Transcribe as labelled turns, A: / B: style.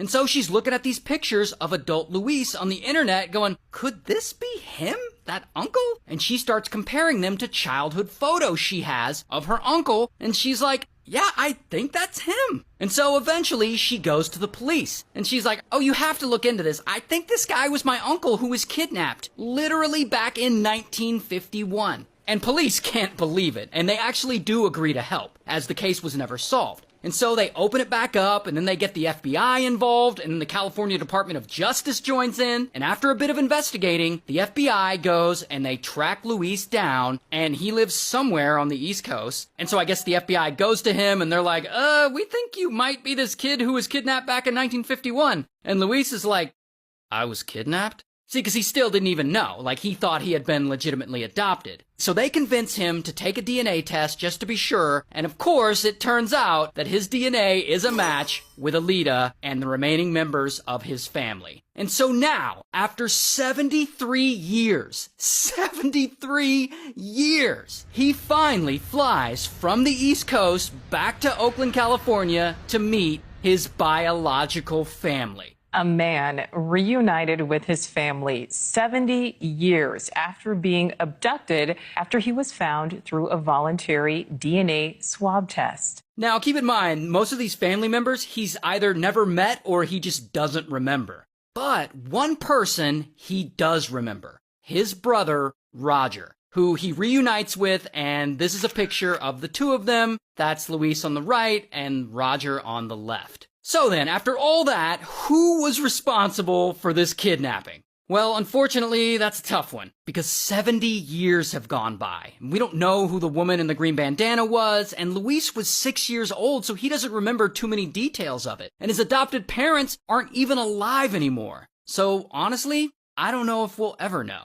A: And so she's looking at these pictures of adult Luis on the internet going, could this be him? That uncle? And she starts comparing them to childhood photos she has of her uncle, and she's like, yeah, I think that's him. And so eventually she goes to the police, and she's like, oh, you have to look into this. I think this guy was my uncle who was kidnapped, literally back in 1951. And police can't believe it, and they actually do agree to help, as the case was never solved. And so they open it back up, and then they get the FBI involved, and then the California Department of Justice joins in, and after a bit of investigating, the FBI goes and they track Luis down, and he lives somewhere on the East Coast. And so I guess the FBI goes to him, and they're like, we think you might be this kid who was kidnapped back in 1951. And Luis is like, I was kidnapped? See, because he still didn't even know. Like, he thought he had been legitimately adopted. So they convince him to take a DNA test just to be sure, and of course, it turns out that his DNA is a match with Alida and the remaining members of his family. And so now, after 73 years, he finally flies from the East Coast back to Oakland, California to meet his biological family.
B: A man reunited with his family 70 years after being abducted after he was found through a voluntary DNA swab test.
A: Now, keep in mind, most of these family members he's either never met or he just doesn't remember. But one person he does remember, his brother, Roger, who he reunites with, and this is a picture of the two of them. That's Luis on the right and Roger on the left. So then, after all that, who was responsible for this kidnapping? Well, unfortunately, that's a tough one, because 70 years have gone by. We don't know who the woman in the green bandana was, and Luis was 6 years old, so he doesn't remember too many details of it. And his adopted parents aren't even alive anymore. So, honestly, I don't know if we'll ever know.